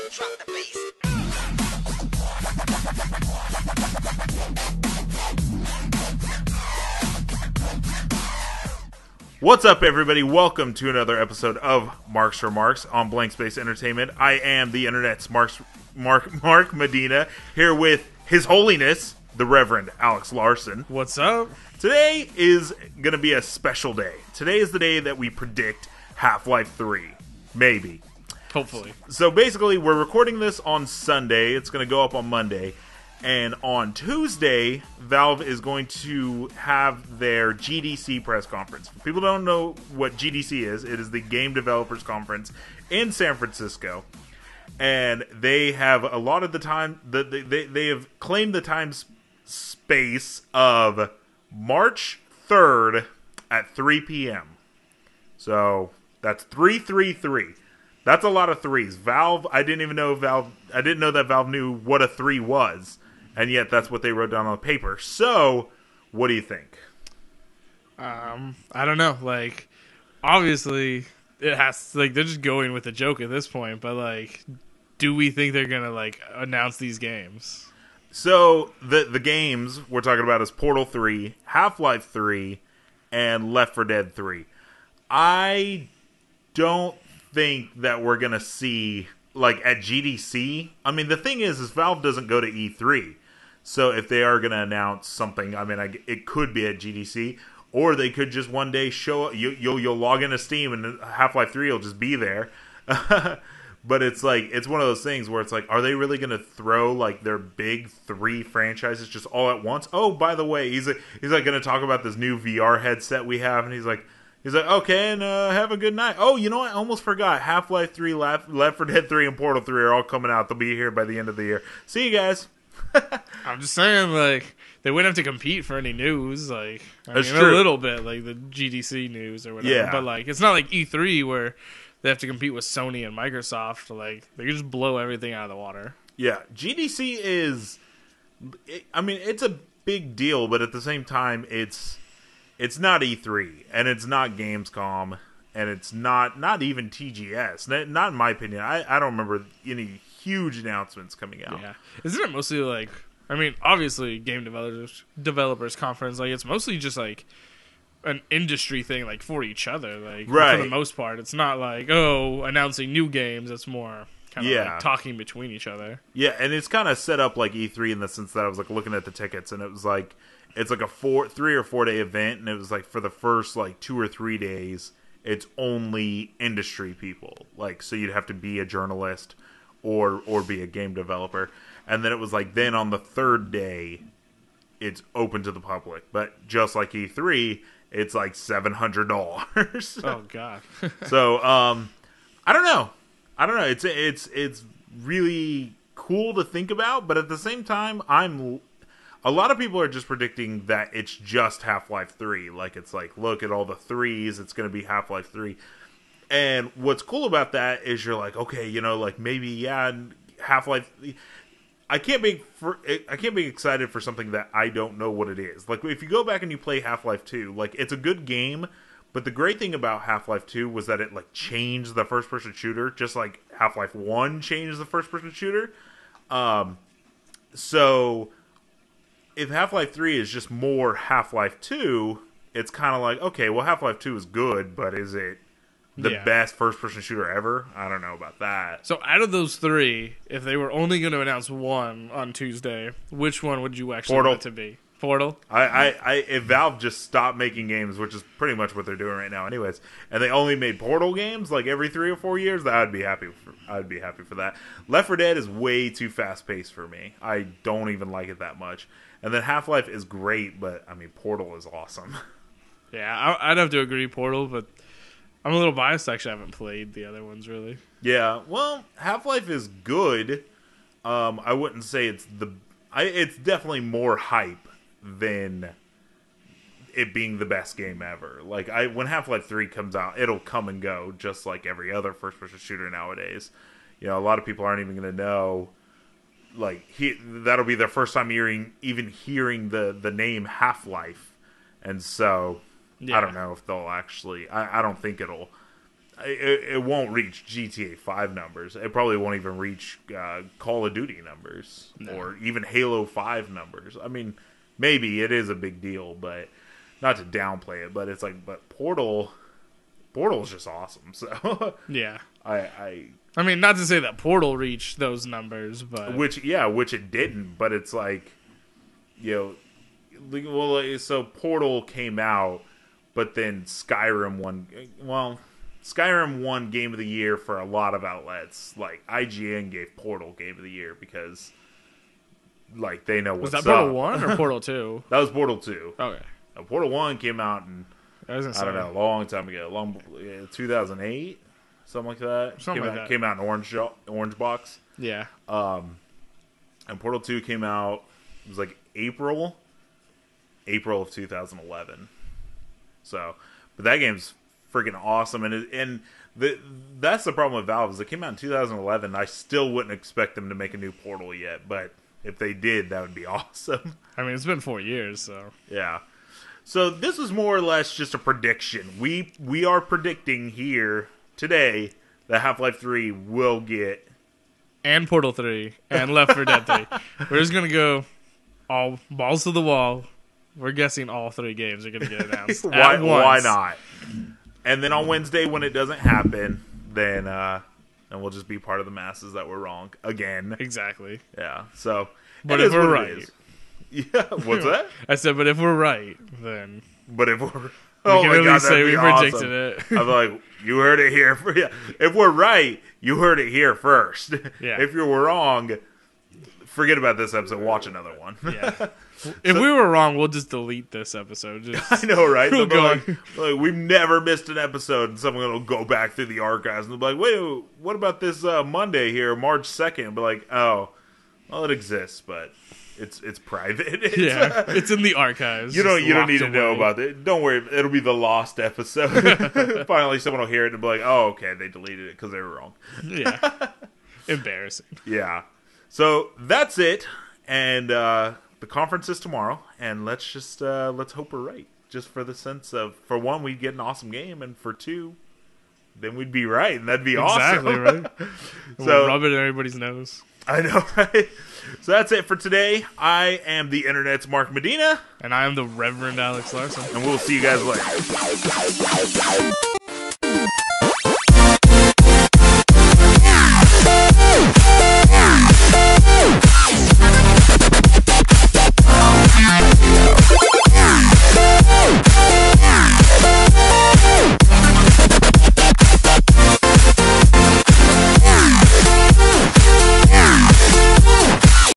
Drop the bass. What's up, everybody? Welcome to another episode of Marks for Marks on Blank Space Entertainment. I am the internet's Mark Medina, here with His Holiness, the Reverend Alex Larson. What's up? Today is going to be a special day. Today is the day that we predict Half-Life 3. Maybe. Hopefully. So basically, we're recording this on Sunday. It's going to go up on Monday. And on Tuesday, Valve is going to have their GDC press conference. For people who don't know what GDC is, it is the Game Developers Conference in San Francisco. And they have a lot of the time, they have claimed the time space of March 3rd at 3 p.m. So that's 333. That's a lot of threes. Valve, I didn't know that Valve knew what a 3 was. And yet, that's what they wrote down on paper. So, what do you think? I don't know. Like, obviously, it has. Like, they're just going with a joke at this point. But like, do we think they're gonna like announce these games? So, the games we're talking about is Portal 3, Half-Life 3, and Left 4 Dead 3. I don't think that we're gonna see like at GDC. I mean, the thing is Valve doesn't go to E3. So if they are going to announce something, I mean, it could be at GDC, or they could just one day show up. You'll log into Steam and Half-Life 3 will just be there. But it's like, it's one of those things where it's like, are they really going to throw like their big 3 franchises just all at once? Oh, by the way, he's like going to talk about this new VR headset we have, and he's like, okay, and have a good night. Oh, you know what? I almost forgot. Half-Life 3, Left 4 Dead 3, and Portal 3 are all coming out. They'll be here by the end of the year. See you guys. I'm just saying, like, they wouldn't have to compete for any news. Like, That's a true. little bit, like the GDC news or whatever. Yeah. But like, it's not like E3 where they have to compete with Sony and Microsoft. Like, they can just blow everything out of the water. Yeah, GDC is. I mean, it's a big deal, but at the same time, it's not E3, and it's not Gamescom, and it's not even TGS. Not in my opinion. I don't remember any huge announcements coming out. Yeah, isn't it mostly like? I mean, obviously, Game Developers Conference. Like, it's mostly just like an industry thing, like for each other. Like, right. For the most part, it's not like announcing new games. It's more kind of like talking between each other. Yeah, and it's kind of set up like E3 in the sense that I was like looking at the tickets, and it was like it's like a 3 or 4 day event, and it was like for the first like 2 or 3 days, it's only industry people. Like, so you'd have to be a journalist or be a game developer, and then it was like then on the 3rd day, it's open to the public. But just like E3, it's like $700. Oh God. So I don't know. It's really cool to think about, but at the same time, a lot of people are just predicting that it's just Half-Life 3. Like, it's like, look at all the 3s, it's going to be Half-Life 3. And what's cool about that is you're like, okay, you know, like maybe Half-Life. I can't be excited for something that I don't know what it is. Like, if you go back and you play Half-Life 2, like, it's a good game, but the great thing about Half-Life 2 was that it like changed the first-person shooter, just like Half-Life 1 changed the first-person shooter. So if Half-Life 3 is just more Half-Life 2, it's kind of like, okay, well, Half-Life 2 is good, but is it the best first-person shooter ever? I don't know about that. So out of those 3, if they were only going to announce one on Tuesday, which one would you actually want it to be? Portal? If Valve just stopped making games, which is pretty much what they're doing right now anyways, and they only made Portal games like every 3 or 4 years, I'd be happy for that. Left 4 Dead is way too fast-paced for me. I don't even like it that much. And then Half-Life is great, but I mean, Portal is awesome. Yeah, I'd have to agree Portal, but I'm a little biased. Actually, I haven't played the other ones, really. Yeah, well, Half-Life is good. I wouldn't say it's it's definitely more hype than it being the best game ever. Like, when Half-Life 3 comes out, it'll come and go, just like every other first-person shooter nowadays. You know, a lot of people aren't even going to know. Like, that'll be their first time hearing the name Half-Life. And so, I don't know if they'll actually... I don't think it'll... it won't reach GTA 5 numbers. It probably won't even reach Call of Duty numbers or even Halo 5 numbers. I mean, maybe it is a big deal, but not to downplay it. But it's like, but Portal is just awesome. So yeah, I mean, not to say that Portal reached those numbers, but which it didn't. But it's like, you know, well, so Portal came out, but then Skyrim won. Well, Skyrim won Game of the Year for a lot of outlets. Like IGN gave Portal Game of the Year because, like, they know what's up. Was that Portal 1 or Portal 2? That was Portal 2. Okay. Now, Portal 1 came out in, I don't know, a long time ago. 2008? Something like that. Came out in orange box. Yeah. And Portal 2 came out, it was like April of 2011. So, but that game's freaking awesome, and that's the problem with Valve is it came out in 2011. I still wouldn't expect them to make a new Portal yet, but if they did, that would be awesome. I mean, it's been 4 years, so yeah. So this is more or less just a prediction. We are predicting here today that Half-Life 3 will get and Portal 3 and Left 4 Dead 3. We're just gonna go all balls to the wall. We're guessing all 3 games are gonna get announced. Why not? And then on Wednesday, when it doesn't happen, then we'll just be part of the masses that were wrong again. Exactly. Yeah. So, but if we're right, yeah. What's that? I said, but if we're right, then. But if we're, we can at least say we predicted it. I'm like, you heard it here. If we're right, you heard it here first. Yeah. If you were wrong, forget about this episode. Watch another one. Yeah. If we were wrong, we'll just delete this episode. I know, right? We'll go like, we've never missed an episode, and someone will go back through the archives and they'll be like, wait, what about this Monday here, March 2nd? But like, oh, well, it exists, but it's private. It's in the archives. You don't need to know about it. Don't worry, it'll be the lost episode. Finally, someone will hear it and be like, oh, okay, they deleted it because they were wrong. Yeah. Embarrassing. Yeah. So that's it, and the conference is tomorrow, and let's hope we're right. Just for the sense of, for one, we'd get an awesome game, and for two, then we'd be right, and that'd be exactly awesome. Right. So we'll rub it in everybody's nose. I know, right? So that's it for today. I am the Internet's Mark Medina. And I am the Reverend Alex Larson. And we'll see you guys later.